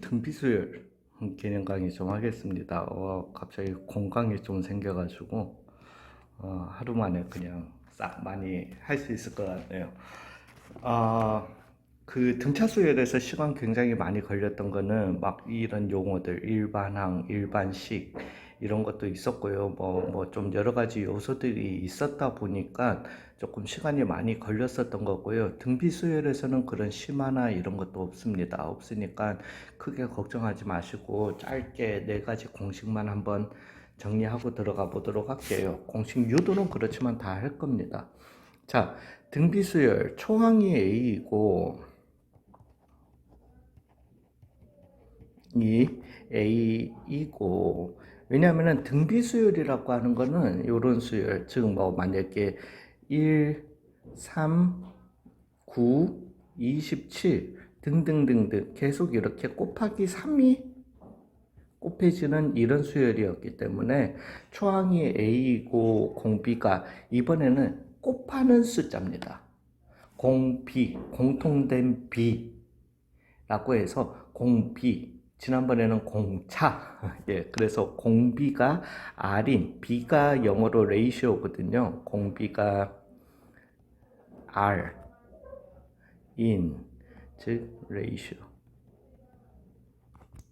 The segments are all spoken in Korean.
등비수열 개념 강의 좀 하겠습니다. 갑자기 공강이 좀 생겨가지고 하루 만에 그냥 싹 많이 할 수 있을 것 같네요. 그 등차 수열에서 시간 굉장히 많이 걸렸던 거는 막 이런 용어들 일반항, 일반식 이런 것도 있었고요. 뭐 좀 여러 가지 요소들이 있었다 보니까 조금 시간이 많이 걸렸었던 거고요. 등비 수열에서는 그런 심화나 이런 것도 없습니다. 없으니까 크게 걱정하지 마시고 짧게 네 가지 공식만 한번 정리하고 들어가 보도록 할게요. 공식 유도는 그렇지만 다 할 겁니다. 자, 등비수열 초항이 A이고 이 A이고, 왜냐하면 등비수열이라고 하는 거는 요런 수열, 즉 뭐 만약에 1, 3, 9, 27 등등등등 계속 이렇게 곱하기 3이 곱해지는 이런 수열이었기 때문에 초항이 A이고 공비가 이번에는 곱하는 숫자입니다. 공비, 공통된 비라고 해서 공비, 지난번에는 공차, 예, 그래서 공비가 R인, B가 영어로 레이시오거든요. 공비가 R인, 즉 레이시오.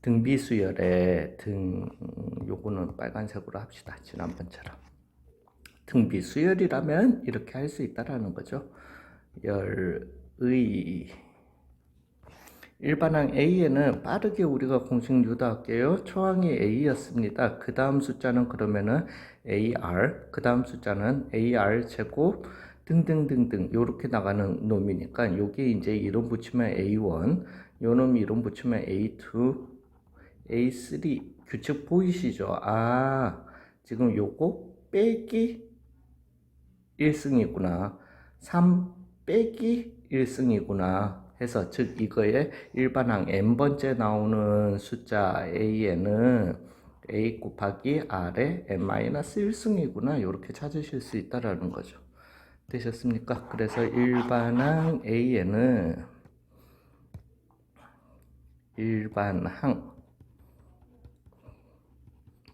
등비수열의 요거는 빨간색으로 합시다. 지난번처럼. 등비수열이라면 이렇게 할 수 있다라는 거죠. 열의 일반항 A에는 빠르게 우리가 공식 유도할게요. 초항이 A였습니다. 그 다음 숫자는 그러면은 AR, 그 다음 숫자는 AR 제곱 등등등등 요렇게 나가는 놈이니까 요게 이제 이름 붙이면 A1, 요 놈 이름 붙이면 A2, A3 규칙 보이시죠? 지금 요거 빼기 1승이구나. 3 빼기 1승이구나. 해서 즉 이거의 일반항 n번째 나오는 숫자 A에는 A 곱하기 R의 n-1승이구나. 이렇게 찾으실 수 있다라는 거죠. 되셨습니까? 그래서 일반항 A에는 일반항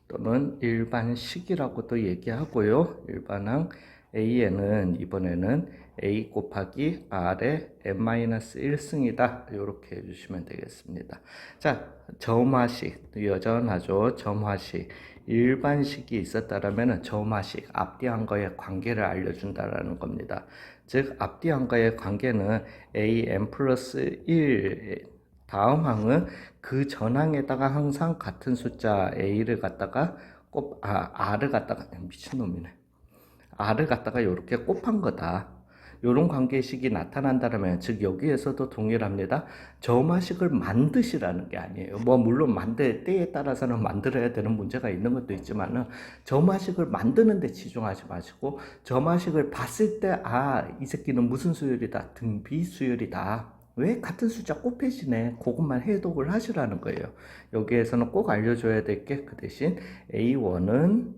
또는 일반식이라고도 얘기하고요. 일반항 A에는 이번에는 A 곱하기 R의 n-1승이다. 이렇게 해주시면 되겠습니다. 자, 점화식 여전하죠. 점화식 일반식이 있었다면 점화식 앞뒤한 거의 관계를 알려준다라는 겁니다. 즉 앞뒤한 거의 관계는 an 플러스 1 다음 항은 그 전항에다가 항상 같은 숫자 A를 갖다가 R을 갖다가 미친놈이네. R을 갖다가 이렇게 곱한 거다. 이런 관계식이 나타난다면 즉 여기에서도 동일합니다. 점화식을 만드시라는 게 아니에요. 뭐 물론 만들 때에 따라서는 만들어야 되는 문제가 있는 것도 있지만은 점화식을 만드는 데 치중하지 마시고 점화식을 봤을 때 이 새끼는 무슨 수열이다. 등비 수열이다. 왜 같은 숫자 곱해지네. 그것만 해독을 하시라는 거예요. 여기에서는 꼭 알려줘야 될 게 그 대신 A1은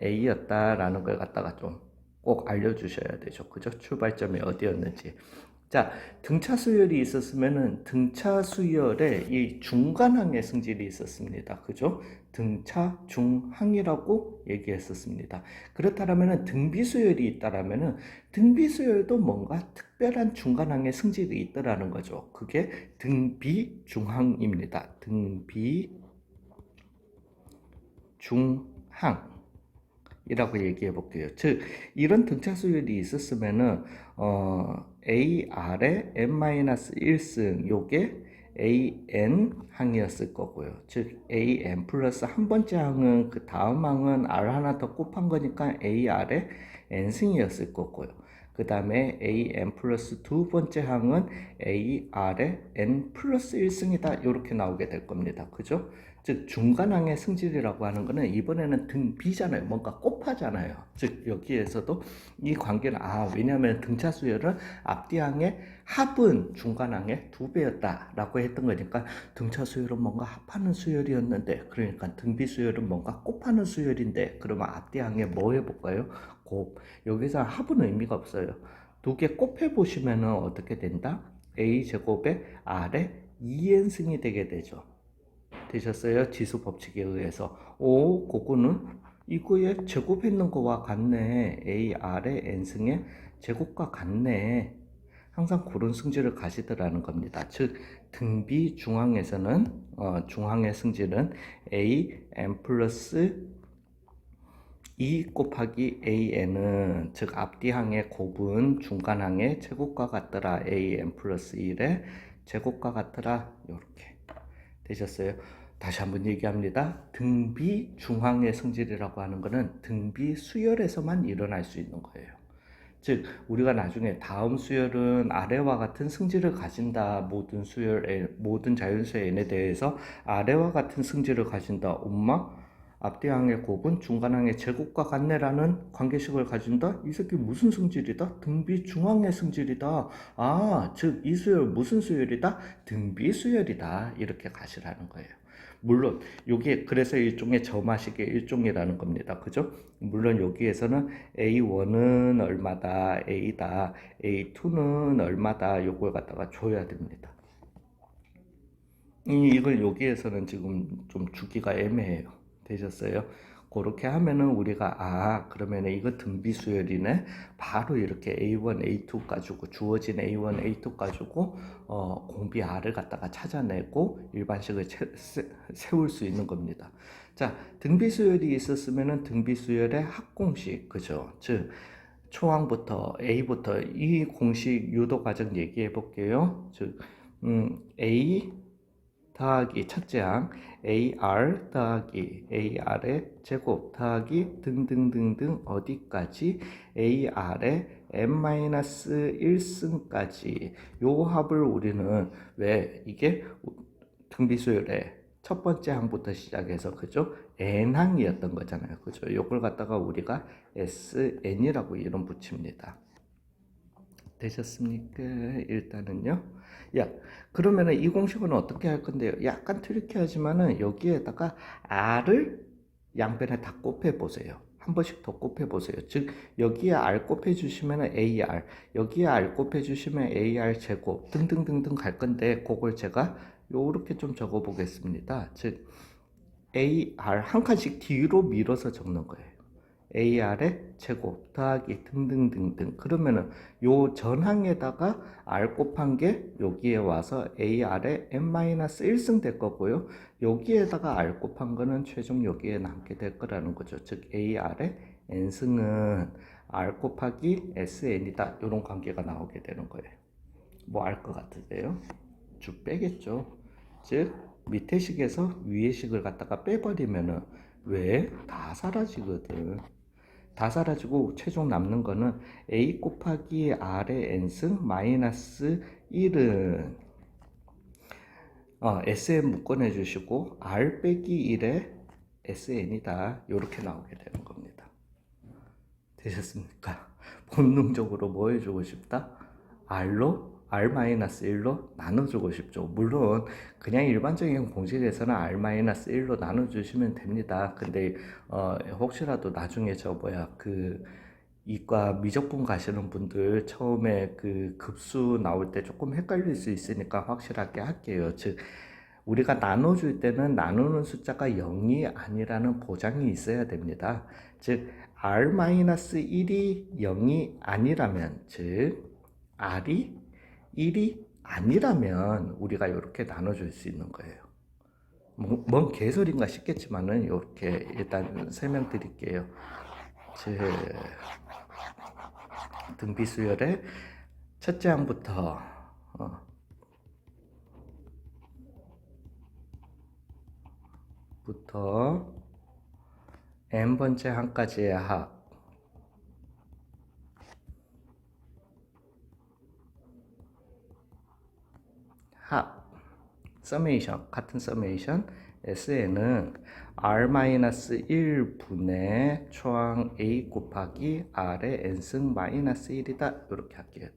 A였다라는 걸 갖다가 좀 꼭 알려주셔야 되죠. 그죠? 출발점이 어디였는지. 자, 등차 수열이 있었으면은 등차 수열에 이 중간항의 승질이 있었습니다. 그죠? 등차 중항이라고 얘기했었습니다. 그렇다면은 등비 수열이 있다라면은 등비 수열도 뭔가 특별한 중간항의 승질이 있더라는 거죠. 그게 등비 중항입니다. 등비 중항. 이라고 얘기해 볼게요. 즉 이런 등차 수열이 있었으면은 AR의 n-1승 요게 AN 항이었을 거고요. 즉 AN 플러스 한 번째 항은 그 다음 항은 R 하나 더 곱한 거니까 AR의 n승이었을 거고요. 그 다음에 AN 플러스 두 번째 항은 AR의 n 플러스 1승이다. 이렇게 나오게 될 겁니다. 그죠? 즉 중간항의 승질이라고 하는 것은 이번에는 등 B잖아요. 뭔가 곱하잖아요. 즉 여기에서도 이 관계는 왜냐하면 등차 수열은 앞뒤항의 합은 중간항의 2배였다 라고 했던 거니까 등차 수열은 뭔가 합하는 수열이었는데, 그러니까 등비 수열은 뭔가 곱하는 수열인데, 그러면 앞뒤항에 뭐 해볼까요? 곱. 여기서 합은 의미가 없어요. 두 개 곱해 보시면은 어떻게 된다? A제곱에 R의 2n승이 되게 되죠. 되셨어요? 지수 법칙에 의해서. 오, 그거는 이거에 제곱했는 거와 같네. AR의 n승의 제곱과 같네. 항상 그런 승질을 가지더라는 겁니다. 즉 등비 중항에서는 중항의 승질은 a n 플러스 2 곱하기 an은 즉 앞뒤항의 곱은 중간항의 제곱과 같더라. an 플러스 1의 제곱과 같더라. 이렇게 되셨어요. 다시 한번 얘기합니다. 등비 중항의 승질이라고 하는 것은 등비 수열에서만 일어날 수 있는 거예요. 즉 우리가 나중에 다음 수열은 아래와 같은 승질을 가진다. 모든 자연수의 n에 대해서 아래와 같은 승질을 가진다. 엄마 앞뒤항의 곱은 중간항의 제곱과 같네라는 관계식을 가진다. 이 새끼 무슨 승질이다? 등비 중항의 승질이다. 아, 즉 이 수열 무슨 수열이다? 등비 수열이다. 이렇게 가시라는 거예요. 물론 여기 그래서 일종의 점화식의 일종이라는 겁니다. 그죠? 물론 여기에서는 A1은 얼마다, A다, A2는 얼마다 요걸 갖다가 줘야 됩니다. 이걸 여기에서는 지금 좀 주기가 애매해요. 되셨어요? 그렇게 하면은 우리가 그러면 이거 등비 수열이네. 바로 이렇게 A1, A2 가지고 주어진 A1, A2 가지고 공비 R을 갖다가 찾아내고 일반식을 세울 수 있는 겁니다. 자, 등비 수열이 있었으면은 등비 수열의 합공식, 그죠? 즉 초항부터 A부터 이 공식 유도 과정 얘기해 볼게요. 즉 A 더하기 첫째 항 AR 더하기 AR의 제곱 더하기 등등등등 어디까지 AR의 n-1승까지 요 합을 우리는 왜 이게 등비수열의 첫 번째 항부터 시작해서 그죠? n항이었던 거잖아요. 그죠? 요걸 갖다가 우리가 SN이라고 이름 붙입니다. 되셨습니까? 일단은요. 야, 그러면은 이 공식은 어떻게 할 건데요? 약간 트리키하지만은 여기에다가 R을 양변에 다 곱해 보세요. 한 번씩 더 곱해 보세요. 즉 여기에 R 곱해 주시면은 AR, 여기에 R 곱해 주시면 AR 제곱 등등등등 갈 건데 그걸 제가 요렇게 좀 적어 보겠습니다. 즉 AR 한 칸씩 뒤로 밀어서 적는 거예요. AR의 제곱 더하기 등등등등. 그러면은 요 전항에다가 R 곱한 게 여기에 와서 AR의 n-1승 될 거고요. 여기에다가 R 곱한 거는 최종 여기에 남게 될 거라는 거죠. 즉 AR의 n승은 R 곱하기 SN이다. 이런 관계가 나오게 되는 거예요. 뭐 알 것 같으세요? 쭉 빼겠죠. 즉 밑에 식에서 위에 식을 갖다가 빼버리면은 왜? 다 사라지거든. 다 사라지고 최종 남는 거는 A 곱하기 R의 n승 마이너스 1은 SN 묶어내 주시고 R 빼기 1의 SN이다. 이렇게 나오게 되는 겁니다. 되셨습니까? 본능적으로 뭐 해주고 싶다? R-1로 나눠주고 싶죠. 물론 그냥 일반적인 공식에서는 R-1로 나눠주시면 됩니다. 근데 혹시라도 나중에 이과 미적분 가시는 분들 처음에 그 급수 나올 때 조금 헷갈릴 수 있으니까 확실하게 할게요. 즉 우리가 나눠줄 때는 나누는 숫자가 0이 아니라는 보장이 있어야 됩니다. 즉 R-1이 0이 아니라면, 즉 R이 1이 아니라면 우리가 이렇게 나눠줄 수 있는 거예요. 뭔 개소리인가 싶겠지만은 이렇게 일단 설명드릴게요. 즉 등비수열의 첫째 항부터 n번째 항까지의 합 서메이션, 같은 서메이션 SN은 R-1분의 초항 A 곱하기 R의 n승 마이너스 1이다. 이렇게 할게요.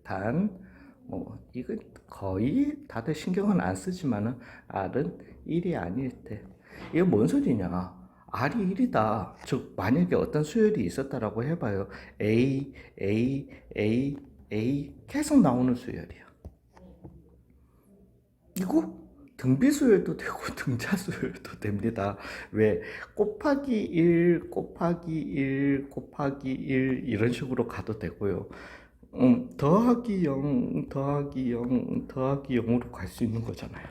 이거 거의 다들 신경은 안 쓰지만은 R은 1이 아닐 때. 이게 뭔 소리냐? R이 1이다. 즉, 만약에 어떤 수열이 있었다라고 해봐요. A 계속 나오는 수열이야. 이거 등비수열도 되고 등차수열도 됩니다. 왜? 곱하기 1, 곱하기 1, 곱하기 1 이런 식으로 가도 되고요. 더하기 0, 더하기 0, 더하기 0으로 갈 수 있는 거잖아요.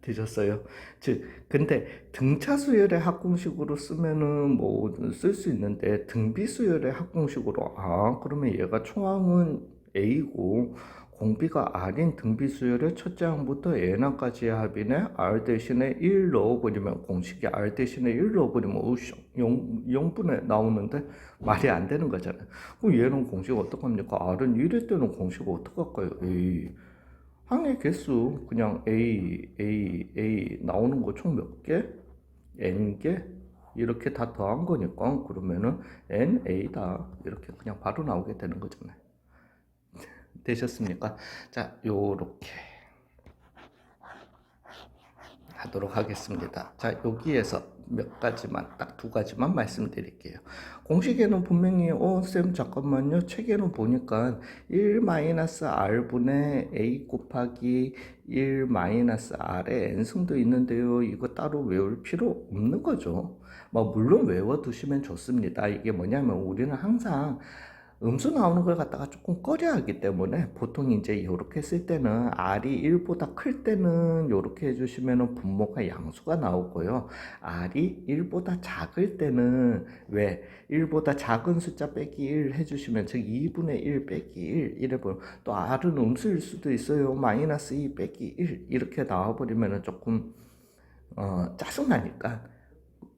되셨어요? 즉, 근데 등차수열의 합공식으로 쓰면은 뭐 쓸 수 있는데 등비수열의 합공식으로 그러면 얘가 총항은 A고 공비가 R인 등비수열의 첫째 항부터 N항까지의 합인에 R 대신에 1 넣어버리면 공식이 R 대신에 1 넣어버리면 0분에 나오는데 말이 안 되는 거잖아요. 그럼 얘는 공식 어떡합니까? R은 1일 때는 공식 어떡할까요? 항의 개수 그냥 A 나오는 거 총 몇 개? N개? 이렇게 다 더한 거니까 그러면은 NA다 이렇게 그냥 바로 나오게 되는 거잖아요. 되셨습니까? 자, 요렇게 하도록 하겠습니다. 자, 여기에서 몇 가지만, 딱 두 가지만 말씀드릴게요. 공식에는 분명히, 쌤, 잠깐만요. 책에는 보니까 1-R분의 A 곱하기 1-R의 N승도 있는데요. 이거 따로 외울 필요 없는 거죠. 물론 외워두시면 좋습니다. 이게 뭐냐면 우리는 항상 음수 나오는 걸 갖다가 조금 꺼려 하기 때문에 보통 이제 이렇게 쓸 때는 R이 1보다 클 때는 이렇게 해주시면 분모가 양수가 나오고요. R이 1보다 작을 때는 왜 1보다 작은 숫자 빼기 1 해주시면 즉 2분의 1 빼기 1 이래버리면 또 R은 음수일 수도 있어요. 마이너스 2 빼기 1 이렇게 나와버리면 조금 짜증나니까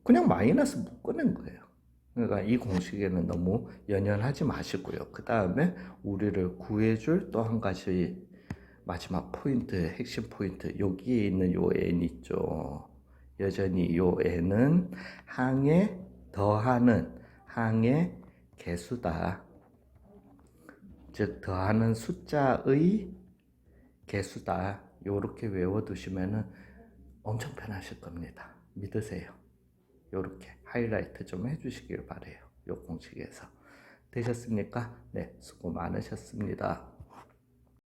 그냥 마이너스 묶어낸 거예요. 그러니까 이 공식에는 너무 연연하지 마시고요. 그 다음에 우리를 구해줄 또 한 가지 마지막 포인트, 핵심 포인트. 여기에 있는 요 n 있죠. 여전히 요 n은 항에 더하는 항의 개수다. 즉 더하는 숫자의 개수다. 요렇게 외워두시면 엄청 편하실 겁니다. 믿으세요. 요렇게 하이라이트 좀 해주시길 바래요. 요 공식에서. 되셨습니까? 네, 수고 많으셨습니다.